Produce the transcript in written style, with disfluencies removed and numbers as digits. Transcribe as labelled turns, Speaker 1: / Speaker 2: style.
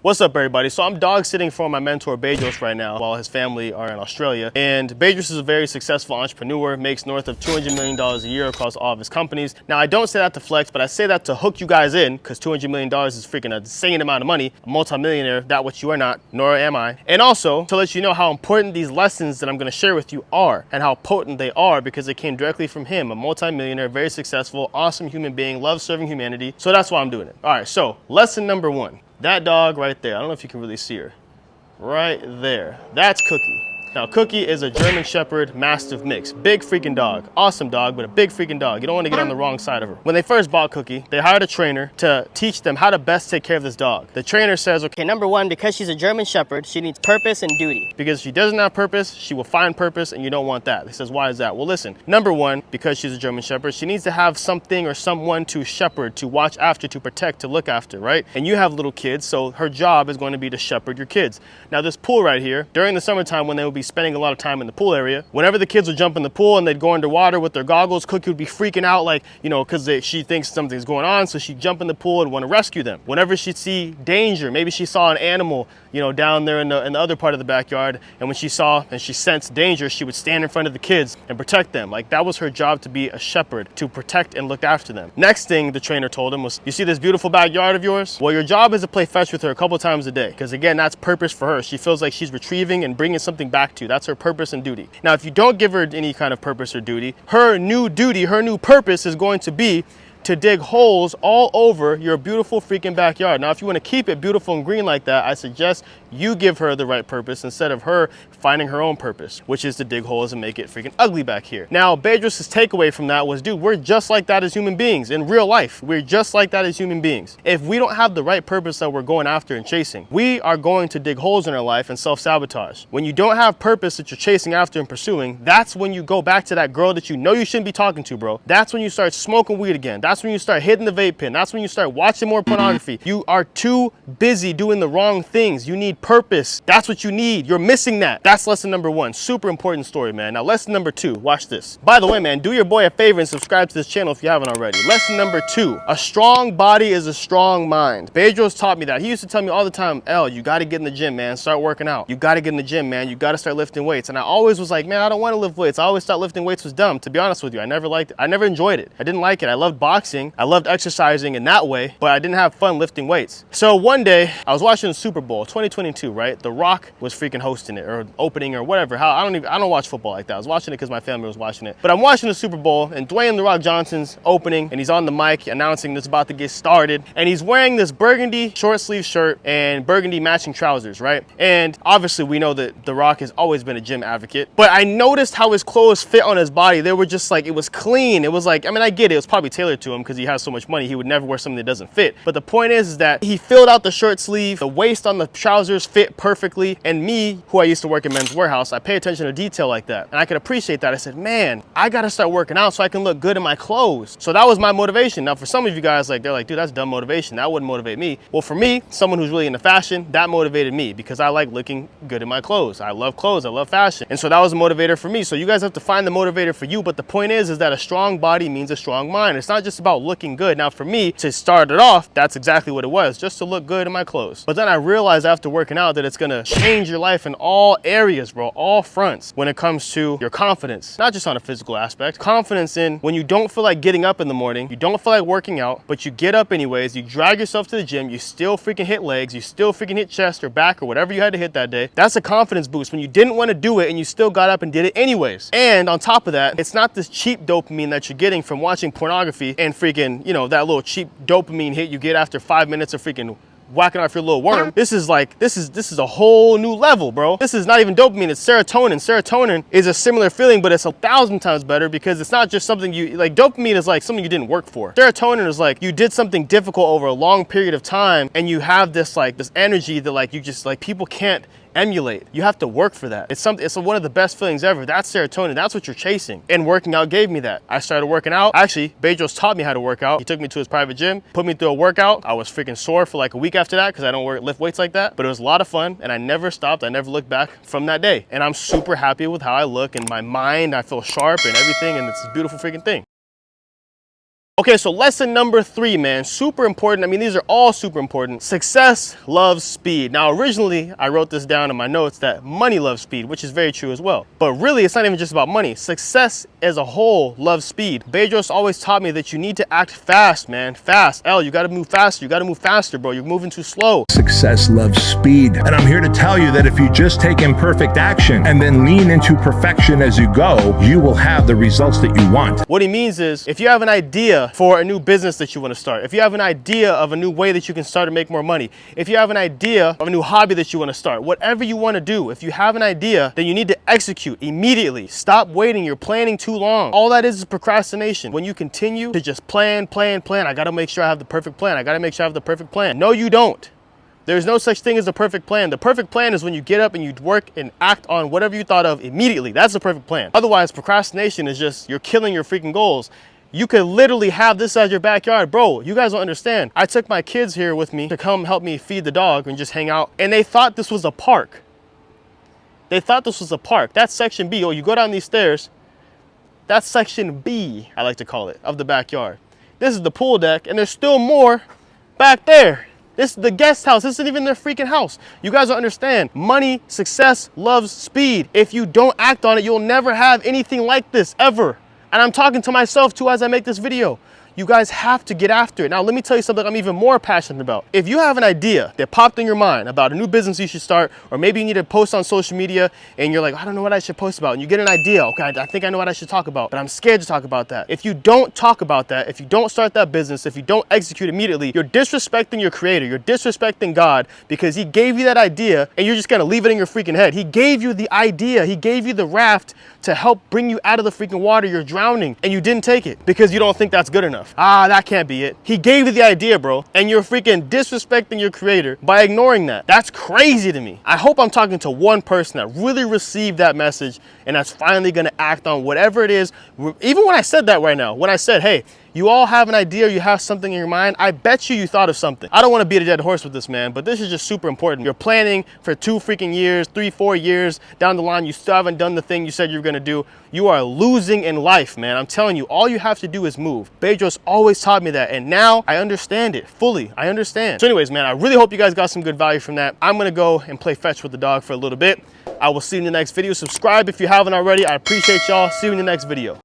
Speaker 1: What's up, everybody? So I'm dog sitting for my mentor Bedros right now while his family are in Australia. And Bedros is a very successful entrepreneur, makes north of $200 million a year across all of his companies. Now, I don't say that to flex, but I say that to hook you guys in, because $200 million is freaking an insane amount of money. A multi-millionaire, that which you are not, nor am I. And also to let you know how important these lessons that I'm going to share with you are and how potent they are, because they came directly from him, a multi-millionaire, very successful, awesome human being, loves serving humanity. So that's why I'm doing it. All right, so lesson number one. That dog right there, I don't know if you can really see her. Right there, that's Cookie. Now, Cookie is a German Shepherd Mastiff mix. Big freaking dog. Awesome dog, but a big freaking dog. You don't want to get on the wrong side of her. When they first bought Cookie, they hired a trainer to teach them how to best take care of this dog. The trainer says, okay,
Speaker 2: number one, because she's a German Shepherd, she needs purpose and duty.
Speaker 1: Because if she doesn't have purpose, she will find purpose, and you don't want that. He says, why is that? Well, listen, number one, because she's a German Shepherd, she needs to have something or someone to shepherd, to watch after, to protect, to look after, right? And you have little kids, so her job is going to be to shepherd your kids. Now, this pool right here, during the summertime when they will be spending a lot of time in the pool area, whenever the kids would jump in the pool and they'd go underwater with their goggles, Cookie would be freaking out, like, you know, because she thinks something's going on, so she'd jump in the pool and want to rescue them. Whenever she'd see danger, maybe she saw an animal, you know, down there in the other part of the backyard, and when she saw and she sensed danger, she would stand in front of the kids and protect them. Like, that was her job, to be a shepherd, to protect and look after them. Next thing the trainer told him was, you see this beautiful backyard of yours? Well, your job is to play fetch with her a couple times a day, because again, that's purpose for her. She feels like she's retrieving and bringing something back to you. That's her purpose and duty. Now, if you don't give her any kind of purpose or duty, her new purpose is going to be to dig holes all over your beautiful freaking backyard. Now, if you want to keep it beautiful and green like that, I suggest you give her the right purpose instead of her finding her own purpose, which is to dig holes and make it freaking ugly back here. Now, Bedros' takeaway from that was, dude, we're just like that as human beings in real life. We're just like that as human beings. If we don't have the right purpose that we're going after and chasing, we are going to dig holes in our life and self-sabotage. When you don't have purpose that you're chasing after and pursuing, that's when you go back to that girl that you know you shouldn't be talking to, bro. That's when you start smoking weed again. That's when you start hitting the vape pen. That's when you start watching more pornography. You are too busy doing the wrong things. You need purpose. That's what you need. You're missing that. That's lesson number one. Super important story, man. Now, lesson number two, watch this. By the way, man, do your boy a favor and subscribe to this channel if you haven't already. Lesson number two, a strong body is a strong mind. Bedros taught me that. He used to tell me all the time, L, you got to get in the gym, man. Start working out. You got to get in the gym, man. You got to start lifting weights. And I always was like, man, I don't want to lift weights. I always thought lifting weights was dumb. To be honest with you, I never liked it. I never enjoyed it. I didn't like it. I loved boxing. I loved exercising in that way, but I didn't have fun lifting weights. So one day I was watching the Super Bowl 2022, right? The Rock was freaking hosting it or opening or whatever. I don't watch football like that. I was watching it because my family was watching it. But I'm watching the Super Bowl and Dwayne "The Rock" Johnson's opening, and he's on the mic announcing it's about to get started. And he's wearing this burgundy short sleeve shirt and burgundy matching trousers, right? And obviously we know that The Rock has always been a gym advocate, but I noticed how his clothes fit on his body. They were just like, it was clean. It was like, I mean, I get it. It was probably tailored to him because he has so much money. He would never wear something that doesn't fit. But the point is that he filled out the shirt sleeve, the waist on the trousers fit perfectly. And me, who I used to work in Men's Warehouse, I pay attention to detail like that. And I could appreciate that. I said, man, I got to start working out so I can look good in my clothes. So that was my motivation. Now, for some of you guys, like, they're like, dude, that's dumb motivation. That wouldn't motivate me. Well, for me, someone who's really into fashion, that motivated me because I like looking good in my clothes. I love clothes. I love fashion. And so that was a motivator for me. So you guys have to find the motivator for you. But the point is that a strong body means a strong mind. It's not just about looking good. Now, for me, to start it off, that's exactly what it was, just to look good in my clothes. But then I realized after working out that it's gonna change your life in all areas, bro, all fronts, when it comes to your confidence, not just on a physical aspect. Confidence in when you don't feel like getting up in the morning, you don't feel like working out, but you get up anyways, you drag yourself to the gym, you still freaking hit legs, you still freaking hit chest or back or whatever you had to hit that day. That's a confidence boost when you didn't want to do it and you still got up and did it anyways. And on top of that, it's not this cheap dopamine that you're getting from watching pornography and freaking, you know, that little cheap dopamine hit you get after 5 minutes of freaking whacking off your little worm. This is a whole new level, bro. This is not even dopamine, it's serotonin. Serotonin is a similar feeling, but it's 1,000 times better because it's not just something you, like, dopamine is like something you didn't work for. Serotonin is like you did something difficult over a long period of time and you have this, like, this energy that, like, you just, like, people can't emulate. You have to work for that. It's one of the best feelings ever. That's serotonin. That's what you're chasing. And working out gave me that. I started working out. Actually, Bedros taught me how to work out. He took me to his private gym, put me through a workout. I was freaking sore for like a week after that because I don't lift weights like that. But it was a lot of fun and I never stopped. I never looked back from that day. And I'm super happy with how I look and my mind. I feel sharp and everything, and it's a beautiful freaking thing. Okay, so lesson number 3, man, super important. I mean, these are all super important. Success loves speed. Now, originally, I wrote this down in my notes that money loves speed, which is very true as well. But really, it's not even just about money. Success as a whole loves speed. Bedros always taught me that you need to act fast, man. Fast. You got to move faster. You got to move faster, bro. You're moving too slow.
Speaker 3: Success loves speed. And I'm here to tell you that if you just take imperfect action and then lean into perfection as you go, you will have the results that you want.
Speaker 1: What he means is, if you have an idea for a new business that you want to start, if you have an idea of a new way that you can start to make more money, if you have an idea of a new hobby that you want to start, whatever you want to do, if you have an idea, then you need to execute immediately. Stop waiting. You're planning too long. All that is procrastination. When you continue to just plan, I got to make sure I have the perfect plan. I got to make sure I have the perfect plan. No, you don't. There's no such thing as a perfect plan. The perfect plan is when you get up and you work and act on whatever you thought of immediately. That's the perfect plan. Otherwise, procrastination is just, you're killing your freaking goals. You could literally have this as your backyard. Bro, you guys don't understand. I took my kids here with me to come help me feed the dog and just hang out. And they thought this was a park. They thought this was a park. That's section B. You go down these stairs. That's section B, I like to call it, of the backyard. This is the pool deck, and there's still more back there. This is the guest house. This isn't even their freaking house. You guys don't understand. Money, success loves speed. If you don't act on it, you'll never have anything like this, ever. And I'm talking to myself too as I make this video. You guys have to get after it. Now, let me tell you something I'm even more passionate about. If you have an idea that popped in your mind about a new business you should start, or maybe you need to post on social media and you're like, I don't know what I should post about, and you get an idea, okay, I think I know what I should talk about, but I'm scared to talk about that. If you don't talk about that, if you don't start that business, if you don't execute immediately, you're disrespecting your creator, you're disrespecting God, because he gave you that idea and you're just gonna leave it in your freaking head. He gave you the idea, he gave you the raft to help bring you out of the freaking water. You're drowning and you didn't take it because you don't think that's good enough. That can't be it. He gave you the idea, bro, and you're freaking disrespecting your creator by ignoring that. That's crazy to me. I hope I'm talking to one person that really received that message and that's finally gonna act on whatever it is. Even when I said that right now, when I said, hey, you all have an idea, you have something in your mind, I bet you thought of something. I don't want to beat a dead horse with this, man, but this is just super important. You're planning for 2 freaking years, 3, 4 years down the line, you still haven't done the thing you said you were gonna do. You are losing in life, man. I'm telling you, all you have to do is move. Bedros always taught me that, and now I understand it fully. I understand. So anyways, man, I really hope you guys got some good value from that. I'm gonna go and play fetch with the dog for a little bit. I will see you in the next video. Subscribe if you haven't already. I appreciate y'all. See you in the next video.